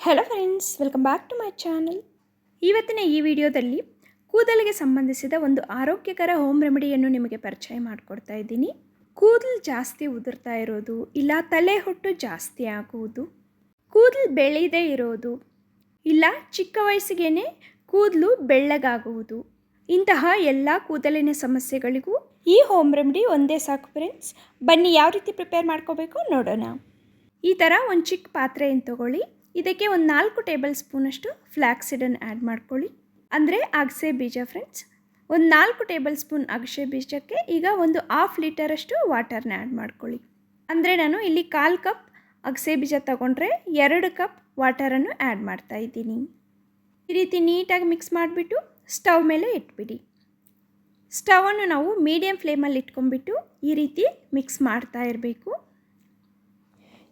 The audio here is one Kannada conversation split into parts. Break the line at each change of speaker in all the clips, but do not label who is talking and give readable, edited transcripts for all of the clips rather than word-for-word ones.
Hello friends, welcome back to my channel. ಇವತ್ತಿನ ಈ ವಿಡಿಯೋದಲ್ಲಿ ಕೂದಲಿಗೆ ಸಂಬಂಧಿಸಿದ ಒಂದು ಆರೋಗ್ಯಕರ ಹೋಮ್ ರೆಮಿಡಿಯನ್ನು ನಿಮಗೆ ಪರಿಚಯ ಮಾಡಿಕೊಡ್ತಾ ಇದ್ದೀನಿ. ಕೂದಲು ಜಾಸ್ತಿ ಉದುರ್ತಾ ಇರೋದು, ಇಲ್ಲ ತಲೆ ಹೊಟ್ಟು ಜಾಸ್ತಿ ಆಗುವುದು, ಕೂದಲು ಬೆಳೆಯದೇ ಇರೋದು, ಇಲ್ಲ ಚಿಕ್ಕ ವಯಸ್ಸಿಗೇ ಕೂದಲು ಬೆಳ್ಳಗಾಗುವುದು, ಇಂತಹ ಎಲ್ಲ ಕೂದಲಿನ ಸಮಸ್ಯೆಗಳಿಗೂ ಈ ಹೋಮ್ ರೆಮಿಡಿ ಒಂದೇ ಸಾಕು ಫ್ರೆಂಡ್ಸ್. ಬನ್ನಿ ಯಾವ ರೀತಿ ಪ್ರಿಪೇರ್ ಮಾಡ್ಕೋಬೇಕು ನೋಡೋಣ. ಈ ಥರ ಒಂದು ಚಿಕ್ಕ ಪಾತ್ರೆಯನ್ನು ತಗೊಳ್ಳಿ. ಇದಕ್ಕೆ ಒಂದು 4 ಟೇಬಲ್ ಸ್ಪೂನಷ್ಟು ಫ್ಲ್ಯಾಕ್ಸ್ ಸೀಡನ್ನು ಆ್ಯಡ್ ಮಾಡ್ಕೊಳ್ಳಿ, ಅಂದರೆ ಅಗಸೆ ಬೀಜ ಫ್ರೆಂಡ್ಸ್. ಒಂದು 4 ಟೇಬಲ್ ಸ್ಪೂನ್ ಅಗಸೆ ಬೀಜಕ್ಕೆ ಈಗ ಒಂದು 1/2 ಲೀಟರಷ್ಟು ವಾಟರ್ನ ಆ್ಯಡ್ ಮಾಡ್ಕೊಳ್ಳಿ. ಅಂದರೆ ನಾನು ಇಲ್ಲಿ 1/4 ಕಪ್ ಅಗಸೆ ಬೀಜ ತೊಗೊಂಡ್ರೆ 2 ಕಪ್ ವಾಟರನ್ನು ಆ್ಯಡ್ ಮಾಡ್ತಾ ಇದ್ದೀನಿ. ಈ ರೀತಿ ನೀಟಾಗಿ ಮಿಕ್ಸ್ ಮಾಡಿಬಿಟ್ಟು ಸ್ಟವ್ ಮೇಲೆ ಇಟ್ಬಿಡಿ. ಸ್ಟವನ್ನು ನಾವು ಮೀಡಿಯಮ್ ಫ್ಲೇಮಲ್ಲಿ ಇಟ್ಕೊಂಡ್ಬಿಟ್ಟು ಈ ರೀತಿ ಮಿಕ್ಸ್ ಮಾಡ್ತಾ ಇರಬೇಕು.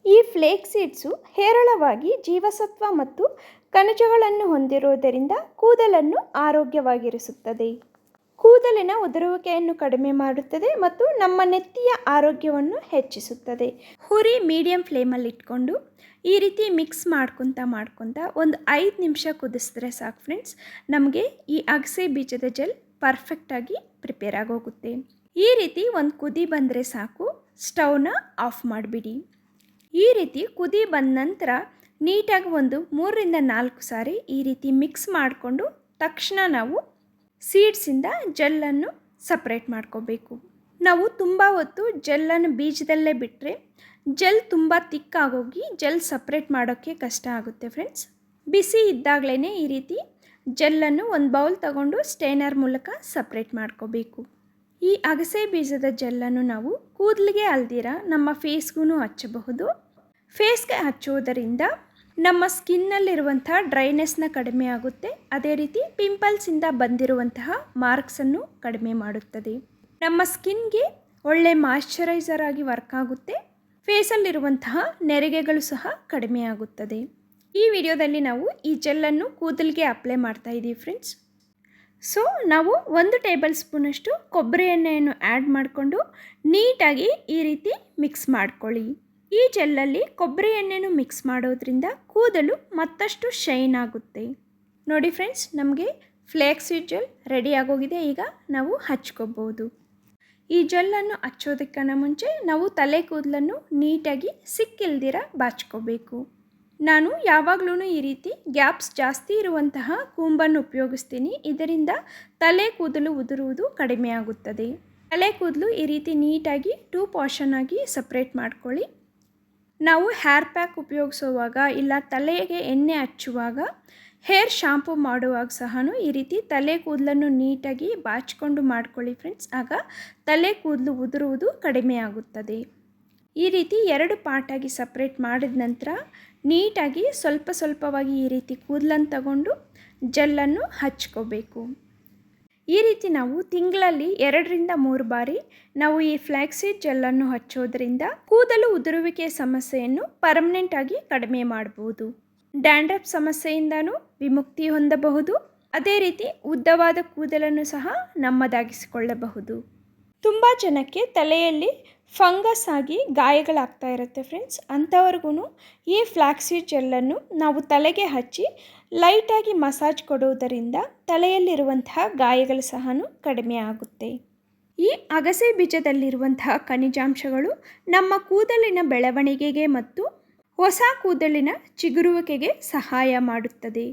ಈ ಫ್ಲೇಕ್ಸ್ ಸೀಡ್ಸು ಹೇರಳವಾಗಿ ಜೀವಸತ್ವ ಮತ್ತು ಖನಿಜಗಳನ್ನು ಹೊಂದಿರುವುದರಿಂದ ಕೂದಲನ್ನು ಆರೋಗ್ಯವಾಗಿರಿಸುತ್ತದೆ, ಕೂದಲಿನ ಉದುರುವಿಕೆಯನ್ನು ಕಡಿಮೆ ಮಾಡುತ್ತದೆ ಮತ್ತು ನಮ್ಮ ನೆತ್ತಿಯ ಆರೋಗ್ಯವನ್ನು ಹೆಚ್ಚಿಸುತ್ತದೆ. ಹುರಿ ಮೀಡಿಯಮ್ ಫ್ಲೇಮಲ್ಲಿ ಇಟ್ಕೊಂಡು ಈ ರೀತಿ ಮಿಕ್ಸ್ ಮಾಡ್ಕೊತ ಒಂದು 5 ನಿಮಿಷ ಕುದಿಸಿದ್ರೆ ಸಾಕು ಫ್ರೆಂಡ್ಸ್. ನಮಗೆ ಈ ಅಗಸೆ ಬೀಜದ ಜೆಲ್ ಪರ್ಫೆಕ್ಟಾಗಿ ಪ್ರಿಪೇರ್ ಆಗೋಗುತ್ತೆ. ಈ ರೀತಿ ಒಂದು ಕುದಿ ಬಂದರೆ ಸಾಕು, ಸ್ಟವ್ನ ಆಫ್ ಮಾಡಿಬಿಡಿ. ಈ ರೀತಿ ಕುದಿ ಬಂದ ನಂತರ ನೀಟಾಗಿ ಒಂದು 3-4 ಸಾರಿ ಈ ರೀತಿ ಮಿಕ್ಸ್ ಮಾಡಿಕೊಂಡು ತಕ್ಷಣ ನಾವು ಸೀಡ್ಸಿಂದ ಜೆಲ್ಲನ್ನು ಸಪ್ರೇಟ್ ಮಾಡ್ಕೋಬೇಕು. ನಾವು ತುಂಬ ಹೊತ್ತು ಜೆಲ್ಲನ್ನು ಬೀಜದಲ್ಲೇ ಬಿಟ್ಟರೆ ಜೆಲ್ ತುಂಬ ತಿಕ್ಕಾಗೋಗಿ ಜೆಲ್ ಸಪ್ರೇಟ್ ಮಾಡೋಕ್ಕೆ ಕಷ್ಟ ಆಗುತ್ತೆ ಫ್ರೆಂಡ್ಸ್. ಬಿಸಿ ಇದ್ದಾಗಲೇ ಈ ರೀತಿ ಜೆಲ್ಲನ್ನು ಒಂದು ಬೌಲ್ ತಗೊಂಡು ಸ್ಟೇನರ್ ಮೂಲಕ ಸಪ್ರೇಟ್ ಮಾಡ್ಕೋಬೇಕು. ಈ ಅಗಸೆ ಬೀಜದ ಜೆಲ್ಲನ್ನು ನಾವು ಕೂದಲಿಗೆ ಅಲ್ದಿರ ನಮ್ಮ ಫೇಸ್ಗೂ ಹಚ್ಚಬಹುದು. ಫೇಸ್ಗೆ ಹಚ್ಚುವುದರಿಂದ ನಮ್ಮ ಸ್ಕಿನ್ನಲ್ಲಿರುವಂತಹ ಡ್ರೈನೆಸ್ನ ಕಡಿಮೆ ಆಗುತ್ತೆ. ಅದೇ ರೀತಿ ಪಿಂಪಲ್ಸಿಂದ ಬಂದಿರುವಂತಹ ಮಾರ್ಕ್ಸನ್ನು ಕಡಿಮೆ ಮಾಡುತ್ತದೆ. ನಮ್ಮ ಸ್ಕಿನ್ಗೆ ಒಳ್ಳೆ ಮಾಯ್ಶ್ಚರೈಸರ್ ಆಗಿ ವರ್ಕ್ ಆಗುತ್ತೆ. ಫೇಸಲ್ಲಿರುವಂತಹ ನೆರಿಗೆಗಳು ಸಹ ಕಡಿಮೆ ಆಗುತ್ತದೆ. ಈ ವಿಡಿಯೋದಲ್ಲಿ ನಾವು ಈ ಜೆಲ್ಲನ್ನು ಕೂದಲಿಗೆ ಅಪ್ಲೈ ಮಾಡ್ತಾ ಇದ್ದೀವಿ ಫ್ರೆಂಡ್ಸ್. ಸೊ ನಾವು 1 ಟೇಬಲ್ ಸ್ಪೂನಷ್ಟು ಕೊಬ್ಬರಿ ಎಣ್ಣೆಯನ್ನು ಆ್ಯಡ್ ಮಾಡಿಕೊಂಡು ನೀಟಾಗಿ ಈ ರೀತಿ ಮಿಕ್ಸ್ ಮಾಡ್ಕೊಳ್ಳಿ. ಈ ಜೆಲ್ಲಲ್ಲಿ ಕೊಬ್ಬರಿ ಎಣ್ಣೆನೂ ಮಿಕ್ಸ್ ಮಾಡೋದ್ರಿಂದ ಕೂದಲು ಮತ್ತಷ್ಟು ಶೈನ್ ಆಗುತ್ತೆ. ನೋಡಿ ಫ್ರೆಂಡ್ಸ್, ನಮಗೆ ಫ್ಲೇಕ್ಸ್ ಸೀಡ್ ಜೆಲ್ ರೆಡಿ ಆಗೋಗಿದೆ. ಈಗ ನಾವು ಹಚ್ಕೋಬೋದು. ಈ ಜೆಲ್ಲನ್ನು ಹಚ್ಚೋದಕ್ಕಿಂತ ಮುಂಚೆ ನಾವು ತಲೆ ಕೂದಲನ್ನು ನೀಟಾಗಿ ಸಿಕ್ಕಿಲ್ದಿರ ಬಾಚ್ಕೋಬೇಕು. ನಾನು ಯಾವಾಗಲೂ ಈ ರೀತಿ ಗ್ಯಾಪ್ಸ್ ಜಾಸ್ತಿ ಇರುವಂತಹ ಕೂಂಬನ್ನು ಉಪಯೋಗಿಸ್ತೀನಿ. ಇದರಿಂದ ತಲೆ ಕೂದಲು ಉದುರುವುದು ಕಡಿಮೆ ಆಗುತ್ತದೆ. ತಲೆ ಕೂದಲು ಈ ರೀತಿ ನೀಟಾಗಿ 2 ಪೋರ್ಷನ್ ಆಗಿ ಸಪ್ರೇಟ್ ಮಾಡ್ಕೊಳ್ಳಿ. ನಾವು ಹೇರ್ ಪ್ಯಾಕ್ ಉಪಯೋಗಿಸುವಾಗ ಇಲ್ಲ ತಲೆಗೆ ಎಣ್ಣೆ ಹಚ್ಚುವಾಗ, ಹೇರ್ ಶಾಂಪೂ ಮಾಡುವಾಗ ಸಹ ಈ ರೀತಿ ತಲೆ ಕೂದಲನ್ನು ನೀಟಾಗಿ ಬಾಚಿಕೊಂಡು ಮಾಡ್ಕೊಳ್ಳಿ ಫ್ರೆಂಡ್ಸ್. ಆಗ ತಲೆ ಕೂದಲು ಉದುರುವುದು ಕಡಿಮೆ ಆಗುತ್ತದೆ. ಈ ರೀತಿ 2 ಪಾರ್ಟಾಗಿ ಸಪ್ರೇಟ್ ಮಾಡಿದ ನಂತರ ನೀಟಾಗಿ ಸ್ವಲ್ಪವಾಗಿ ಈ ರೀತಿ ಕೂದಲನ್ನು ತಗೊಂಡು ಜೆಲ್ಲನ್ನು ಹಚ್ಕೋಬೇಕು. ಈ ರೀತಿ ನಾವು ತಿಂಗಳಲ್ಲಿ 2-3 ಬಾರಿ ನಾವು ಈ ಫ್ಲ್ಯಾಕ್ಸ್ ಸೀಡ್ ಜೆಲ್ಲನ್ನು ಹಚ್ಚೋದ್ರಿಂದ ಕೂದಲು ಉದುರುವಿಕೆ ಸಮಸ್ಯೆಯನ್ನು ಪರ್ಮನೆಂಟ್ ಆಗಿ ಕಡಿಮೆ ಮಾಡಬಹುದು. ಡ್ಯಾಂಡ್ರಫ್ ಸಮಸ್ಯೆಯಿಂದನೂ ವಿಮುಕ್ತಿ ಹೊಂದಬಹುದು. ಅದೇ ರೀತಿ ಉದ್ದವಾದ ಕೂದಲನ್ನು ಸಹ ನಮ್ಮದಾಗಿಸಿಕೊಳ್ಳಬಹುದು. ತುಂಬ ಜನಕ್ಕೆ ತಲೆಯಲ್ಲಿ ಫಂಗಸ್ ಆಗಿ ಗಾಯಗಳಾಗ್ತಾ ಇರುತ್ತೆ ಫ್ರೆಂಡ್ಸ್. ಅಂಥವ್ರಿಗೂ ಈ ಫ್ಲ್ಯಾಕ್ಸ್ ಸೀಡ್ ಜೆಲ್ಲನ್ನು ನಾವು ತಲೆಗೆ ಹಚ್ಚಿ ಲೈಟಾಗಿ ಮಸಾಜ್ ಕೊಡುವುದರಿಂದ ತಲೆಯಲ್ಲಿರುವಂತಹ ಗಾಯಗಳು ಸಹ ಕಡಿಮೆ ಆಗುತ್ತೆ. ಈ ಅಗಸೆ ಬೀಜದಲ್ಲಿರುವಂತಹ ಖನಿಜಾಂಶಗಳು ನಮ್ಮ ಕೂದಲಿನ ಬೆಳವಣಿಗೆಗೆ ಮತ್ತು ಹೊಸ ಕೂದಲಿನ ಚಿಗುರುವಿಕೆಗೆ ಸಹಾಯ ಮಾಡುತ್ತದೆ.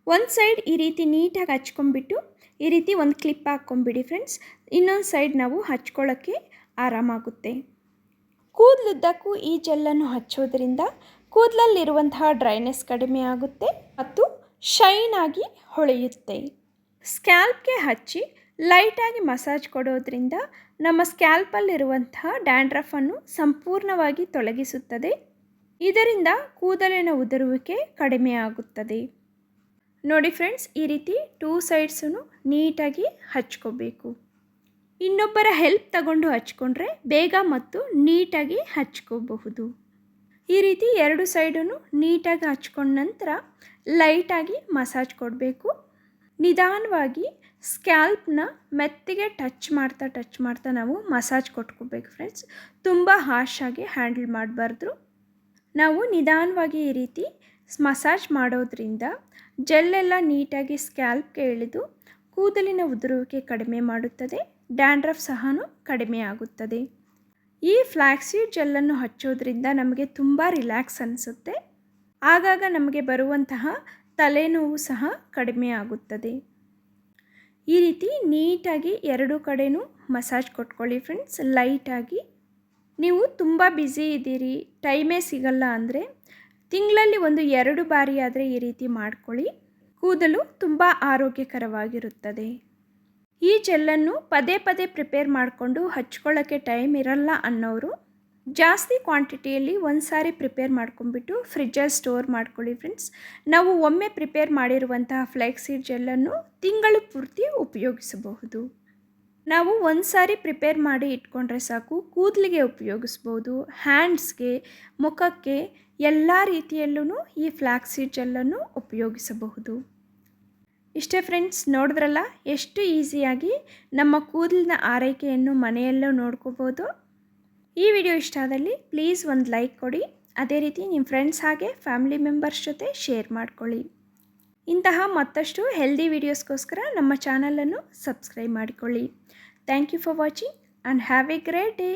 ಒಂದು ಸೈಡ್ ಈ ರೀತಿ ನೀಟಾಗಿ ಹಚ್ಕೊಂಡ್ಬಿಟ್ಟು ಈ ರೀತಿ ಒಂದು ಕ್ಲಿಪ್ ಹಾಕ್ಕೊಂಬಿಡಿ ಫ್ರೆಂಡ್ಸ್. ಇನ್ನೊಂದು ಸೈಡ್ ನಾವು ಹಚ್ಕೊಳ್ಳೋಕ್ಕೆ ಆರಾಮಾಗುತ್ತೆ. ಕೂದಲುದ್ದಕ್ಕೂ ಈ ಜೆಲ್ಲನ್ನು ಹಚ್ಚೋದ್ರಿಂದ ಕೂದಲಲ್ಲಿರುವಂತಹ ಡ್ರೈನೆಸ್ ಕಡಿಮೆ ಆಗುತ್ತೆ ಮತ್ತು ಶೈನ್ ಆಗಿ ಹೊಳೆಯುತ್ತೆ. ಸ್ಕ್ಯಾಲ್ಪ್ಗೆ ಹಚ್ಚಿ ಲೈಟಾಗಿ ಮಸಾಜ್ ಕೊಡೋದ್ರಿಂದ ನಮ್ಮ ಸ್ಕ್ಯಾಲ್ಪಲ್ಲಿರುವಂತಹ ಡ್ಯಾಂಡ್ರಫನ್ನು ಸಂಪೂರ್ಣವಾಗಿ ತೊಲಗಿಸುತ್ತದೆ. ಇದರಿಂದ ಕೂದಲಿನ ಉದುರುವಿಕೆ ಕಡಿಮೆ ಆಗುತ್ತದೆ. ನೋಡಿ ಫ್ರೆಂಡ್ಸ್, ಈ ರೀತಿ 2 ಸೈಡ್ಸನ್ನು ನೀಟಾಗಿ ಹಚ್ಕೋಬೇಕು. ಇನ್ನೊಬ್ಬರ ಹೆಲ್ಪ್ ತಗೊಂಡು ಹಚ್ಕೊಂಡ್ರೆ ಬೇಗ ಮತ್ತು ನೀಟಾಗಿ ಹಚ್ಕೋಬಹುದು. ಈ ರೀತಿ 2 ಸೈಡನ್ನು ನೀಟಾಗಿ ಹಚ್ಕೊಂಡ ನಂತರ ಲೈಟಾಗಿ ಮಸಾಜ್ ಕೊಡಬೇಕು. ನಿಧಾನವಾಗಿ ಸ್ಕ್ಯಾಲ್ಪ್ನ ಮೆತ್ತಿಗೆ ಟಚ್ ಮಾಡ್ತಾ ನಾವು ಮಸಾಜ್ ಕೊಟ್ಕೋಬೇಕು ಫ್ರೆಂಡ್ಸ್. ತುಂಬ ಹಾರ್ಶಾಗಿ ಹ್ಯಾಂಡಲ್ ಮಾಡಬಾರ್ದು. ನಾವು ನಿಧಾನವಾಗಿ ಈ ರೀತಿ ಮಸಾಜ್ ಮಾಡೋದ್ರಿಂದ ಜೆಲ್ಲೆಲ್ಲ ನೀಟಾಗಿ ಸ್ಕ್ಯಾಲ್ಪ್ಗೆ ಇಳಿದು ಕೂದಲಿನ ಉದುರುವಿಕೆ ಕಡಿಮೆ ಮಾಡುತ್ತದೆ, ಡ್ಯಾಂಡ್ರಫ್ ಸಹ ಕಡಿಮೆ ಆಗುತ್ತದೆ. ಈ ಫ್ಲ್ಯಾಕ್ಸ್ ಸೀಡ್ ಜೆಲ್ಲನ್ನು ಹಚ್ಚೋದ್ರಿಂದ ನಮಗೆ ತುಂಬ ರಿಲ್ಯಾಕ್ಸ್ ಅನಿಸುತ್ತೆ. ಆಗಾಗ ನಮಗೆ ಬರುವಂತಹ ತಲೆನೋವು ಸಹ ಕಡಿಮೆ ಆಗುತ್ತದೆ. ಈ ರೀತಿ ನೀಟಾಗಿ ಎರಡು ಕಡೆನೂ ಮಸಾಜ್ ಕೊಟ್ಕೊಳ್ಳಿ ಫ್ರೆಂಡ್ಸ್, ಲೈಟಾಗಿ. ನೀವು ತುಂಬ ಬ್ಯುಸಿ ಇದ್ದೀರಿ, ಟೈಮೇ ಸಿಗಲ್ಲ ಅಂದರೆ ತಿಂಗಳಲ್ಲಿ 1-2 ಬಾರಿ ಆದರೆ ಈ ರೀತಿ ಮಾಡ್ಕೊಳ್ಳಿ. ಕೂದಲು ತುಂಬ ಆರೋಗ್ಯಕರವಾಗಿರುತ್ತದೆ. ಈ ಜೆಲ್ಲನ್ನು ಪದೇ ಪದೇ ಪ್ರಿಪೇರ್ ಮಾಡಿಕೊಂಡು ಹಚ್ಕೊಳ್ಳೋಕ್ಕೆ ಟೈಮ್ ಇರಲ್ಲ ಅನ್ನೋರು ಜಾಸ್ತಿ ಕ್ವಾಂಟಿಟಿಯಲ್ಲಿ ಒಂದು ಸಾರಿ ಪ್ರಿಪೇರ್ ಮಾಡ್ಕೊಂಡ್ಬಿಟ್ಟು ಫ್ರಿಜ್ಜಲ್ಲಿ ಸ್ಟೋರ್ ಮಾಡ್ಕೊಳ್ಳಿ ಫ್ರೆಂಡ್ಸ್. ನಾವು ಒಮ್ಮೆ ಪ್ರಿಪೇರ್ ಮಾಡಿರುವಂತಹ ಫ್ಲ್ಯಾಕ್ಸ್ ಸೀಡ್ ಜೆಲ್ಲನ್ನು ತಿಂಗಳು ಪೂರ್ತಿ ಉಪಯೋಗಿಸಬಹುದು. ನಾವು ಒಂದು ಸಾರಿ ಪ್ರಿಪೇರ್ ಮಾಡಿ ಇಟ್ಕೊಂಡ್ರೆ ಸಾಕು, ಕೂದಲಿಗೆ ಉಪಯೋಗಿಸ್ಬೋದು, ಹ್ಯಾಂಡ್ಸ್ಗೆ, ಮುಖಕ್ಕೆ ಎಲ್ಲ ರೀತಿಯಲ್ಲೂ ಈ ಫ್ಲ್ಯಾಕ್ಸ್ ಸೀಡ್ ಜೆಲ್ಲನ್ನು ಉಪಯೋಗಿಸಬಹುದು. ಇಷ್ಟೇ ಫ್ರೆಂಡ್ಸ್, ನೋಡಿದ್ರಲ್ಲ ಎಷ್ಟು ಈಸಿಯಾಗಿ ನಮ್ಮ ಕೂದಲಿನ ಆರೈಕೆಯನ್ನು ಮನೆಯಲ್ಲೂ ನೋಡ್ಕೋಬೋದು. ಈ ವಿಡಿಯೋ ಇಷ್ಟ ಆದಲ್ಲಿ ಪ್ಲೀಸ್ ಒಂದು ಲೈಕ್ ಕೊಡಿ. ಅದೇ ರೀತಿ ನಿಮ್ಮ ಫ್ರೆಂಡ್ಸ್ ಹಾಗೆ ಫ್ಯಾಮಿಲಿ ಮೆಂಬರ್ಸ್ ಜೊತೆ ಶೇರ್ ಮಾಡ್ಕೊಳ್ಳಿ. ಇಂತಹ ಮತ್ತಷ್ಟು ಹೆಲ್ದಿ ವಿಡಿಯೋಸ್ಗೋಸ್ಕರ ನಮ್ಮ ಚಾನಲನ್ನು ಸಬ್ಸ್ಕ್ರೈಬ್ ಮಾಡಿಕೊಳ್ಳಿ. Thank you for watching and have a great day.